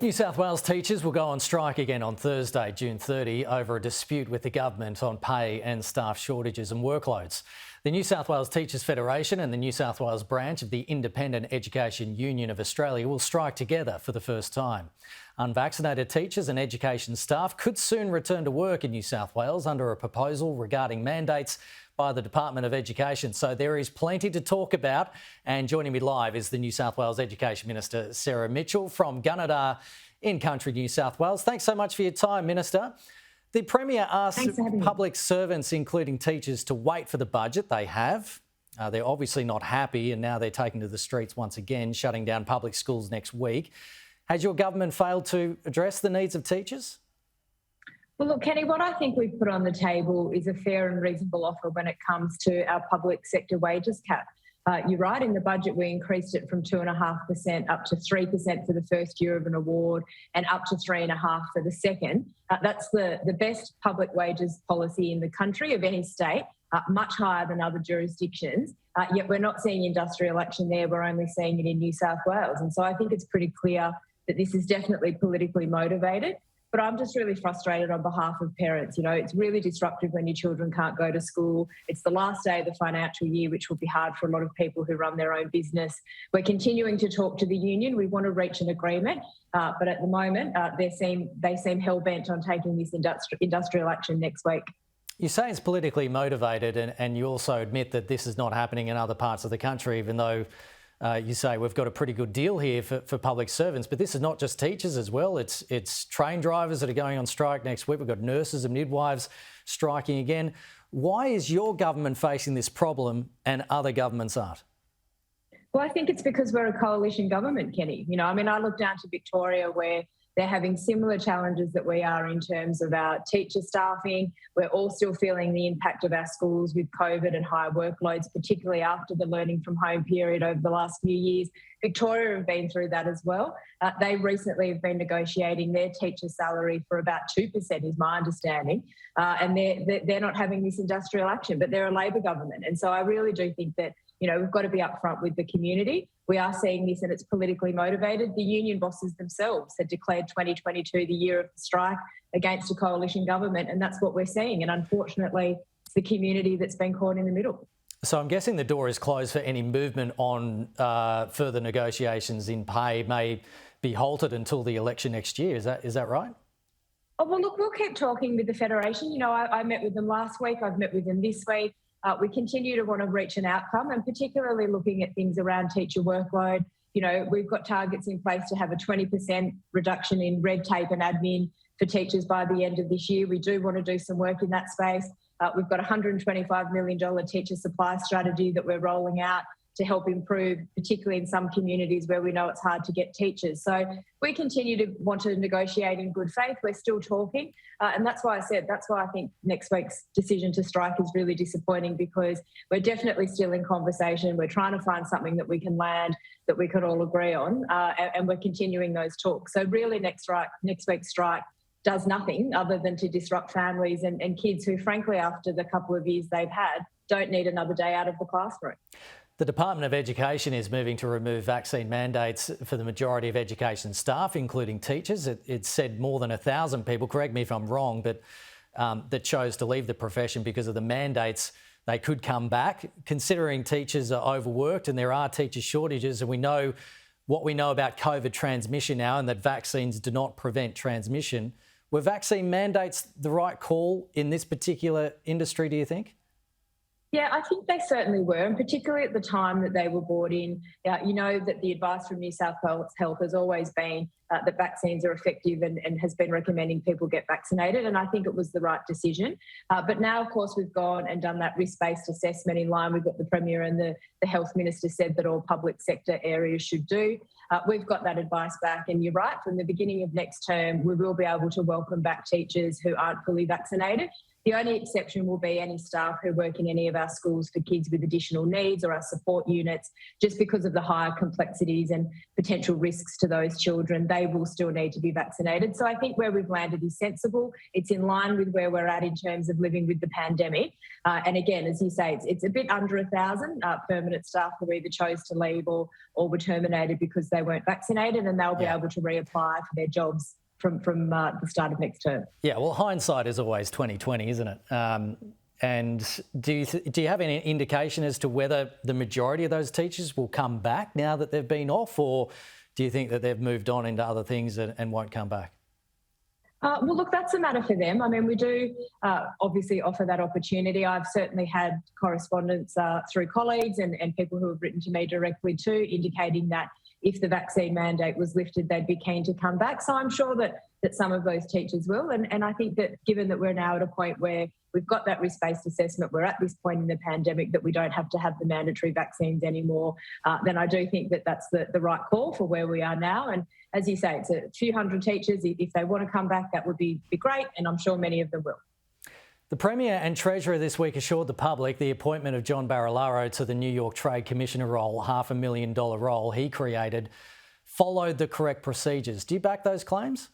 New South Wales teachers will go on strike again on Thursday, June 30, over a dispute with the government on pay and staff shortages and workloads. The New South Wales Teachers Federation and the New South Wales branch of the Independent Education Union of Australia will strike together for the first time. Unvaccinated teachers and education staff could soon return to work in New South Wales under a proposal regarding mandates by the Department of Education. So there is plenty to talk about. And joining me live is the New South Wales Education Minister, Sarah Mitchell from Gunnedah in country New South Wales. Thanks so much for your time, Minister. The Premier asked public servants, including teachers, to wait for the budget. They have. They're obviously not happy, and now they're taking to the streets once again, shutting down public schools next week. Has your government failed to address the needs of teachers? Well, look, Kenny, what I think we've put on the table is a fair and reasonable offer when it comes to our public sector wages cap. You're right, in the budget we increased it from 2.5% up to 3% for the first year of an award and up to 3.5% for the second. That's the best public wages policy in the country of any state, much higher than other jurisdictions. Yet we're not seeing industrial action there, we're only seeing it in New South Wales. And so I think it's pretty clear that this is definitely politically motivated. But I'm just really frustrated on behalf of parents. You know, it's really disruptive when your children can't go to school. It's the last day of the financial year, which will be hard for a lot of people who run their own business. We're continuing to talk to the union. We want to reach an agreement. But at the moment, they seem hell-bent on taking this industrial action next week. You say it's politically motivated, and you also admit that this is not happening in other parts of the country, even though you say we've got a pretty good deal here for public servants. But this is not just teachers as well. It's train drivers that are going on strike next week. We've got nurses and midwives striking again. Why is your government facing this problem and other governments aren't? Well, I think it's because we're a coalition government, Kenny. You know, I mean, I look down to Victoria where they're having similar challenges that we are in terms of our teacher staffing. We're all still feeling the impact of our schools with COVID and higher workloads, particularly after the learning from home period over the last few years. Victoria have been through that as well. They recently have been negotiating their teacher salary for about 2%, is my understanding. And they're not having this industrial action, but they're a Labor government. And so I really do think that, you know, we've got to be upfront with the community. We are seeing this and it's politically motivated. The union bosses themselves had declared 2022 the year of the strike against a coalition government, and that's what we're seeing. And unfortunately, it's the community that's been caught in the middle. So I'm guessing the door is closed for any movement on further negotiations in pay may be halted until the election next year. Is that right? Oh, well, look, we'll keep talking with the Federation. You know, I met with them last week. I've met with them this week. We continue to want to reach an outcome, and particularly looking at things around teacher workload. You know, we've got targets in place to have a 20% reduction in red tape and admin for teachers by the end of this year. We do want to do some work in that space. We've got a $125 million teacher supply strategy that we're rolling out to help improve, particularly in some communities where we know it's hard to get teachers. So we continue to want to negotiate in good faith. We're still talking. And that's why I think next week's decision to strike is really disappointing, because we're definitely still in conversation. We're trying to find something that we can land, that we could all agree on, and we're continuing those talks. So really next week's strike does nothing other than to disrupt families and kids who, frankly, after the couple of years they've had, don't need another day out of the classroom. The Department of Education is moving to remove vaccine mandates for the majority of education staff, including teachers. It said more than 1,000 people, correct me if I'm wrong, but that chose to leave the profession because of the mandates. They could come back. Considering teachers are overworked and there are teacher shortages, and we know what we know about COVID transmission now and that vaccines do not prevent transmission, were vaccine mandates the right call in this particular industry, do you think? Yeah, I think they certainly were, and particularly at the time that they were brought in. You know that the advice from New South Wales Health has always been that vaccines are effective and has been recommending people get vaccinated, and I think it was the right decision. But now, of course, we've gone and done that risk-based assessment in line with what the Premier and the Health Minister said that all public sector areas should do. We've got that advice back, and you're right, from the beginning of next term, we will be able to welcome back teachers who aren't fully vaccinated. The only exception will be any staff who work in any of our schools for kids with additional needs or our support units, just because of the higher complexities and potential risks to those children. They will still need to be vaccinated. So I think where we've landed is sensible. It's in line with where we're at in terms of living with the pandemic. And again, as you say, it's a bit under 1,000 permanent staff who either chose to leave or were terminated because they weren't vaccinated, and they'll be able to reapply for their jobs from the start of next term. Yeah, well, hindsight is always 20/20, isn't it? And do you have any indication as to whether the majority of those teachers will come back now that they've been off, or do you think that they've moved on into other things and won't come back? Well, look, that's a matter for them. I mean, we do obviously offer that opportunity. I've certainly had correspondence through colleagues and people who have written to me directly too, indicating that if the vaccine mandate was lifted, they'd be keen to come back. So I'm sure that some of those teachers will. And I think that given that we're now at a point where we've got that risk-based assessment, we're at this point in the pandemic that we don't have to have the mandatory vaccines anymore, then I do think that that's the right call for where we are now. And as you say, it's a few hundred teachers. If they want to come back, that would be great, and I'm sure many of them will. The Premier and Treasurer this week assured the public the appointment of John Barraro to the New York Trade Commissioner role, $500,000 role he created, followed the correct procedures. Do you back those claims?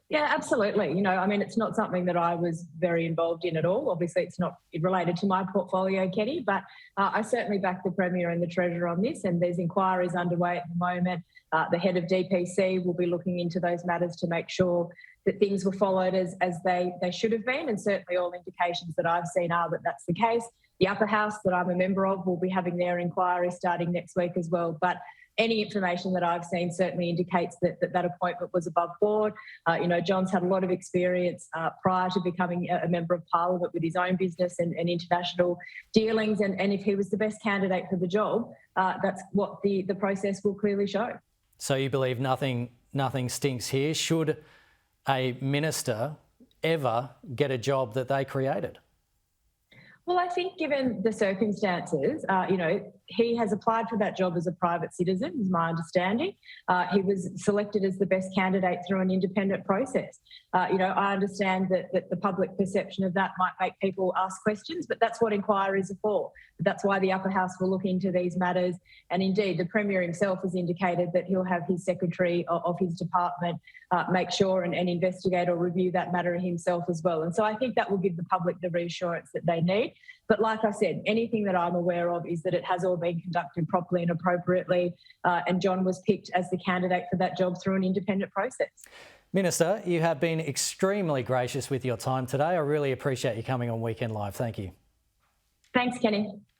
Yeah, absolutely. You know, I mean, it's not something that I was very involved in at all. Obviously, it's not related to my portfolio, Kenny, but I certainly back the Premier and the Treasurer on this, and there's inquiries underway at the moment. The head of DPC will be looking into those matters to make sure that things were followed as they should have been, and certainly all indications that I've seen are that that's the case. The upper house that I'm a member of will be having their inquiry starting next week as well. But any information that I've seen certainly indicates that appointment was above board. You know, John's had a lot of experience prior to becoming a member of Parliament with his own business and international dealings. And if he was the best candidate for the job, that's what the process will clearly show. So you believe nothing stinks here? Should a minister ever get a job that they created? Well, I think given the circumstances, you know, he has applied for that job as a private citizen, is my understanding. He was selected as the best candidate through an independent process. You know, I understand that the public perception of that might make people ask questions, but that's what inquiries are for. That's why the upper house will look into these matters. And indeed, the Premier himself has indicated that he'll have his secretary of his department make sure and investigate or review that matter himself as well. And so I think that will give the public the reassurance that they need. But like I said, anything that I'm aware of is that it has all been conducted properly and appropriately, and John was picked as the candidate for that job through an independent process. Minister, you have been extremely gracious with your time today. I really appreciate you coming on Weekend Live. Thank you. Thanks, Kenny.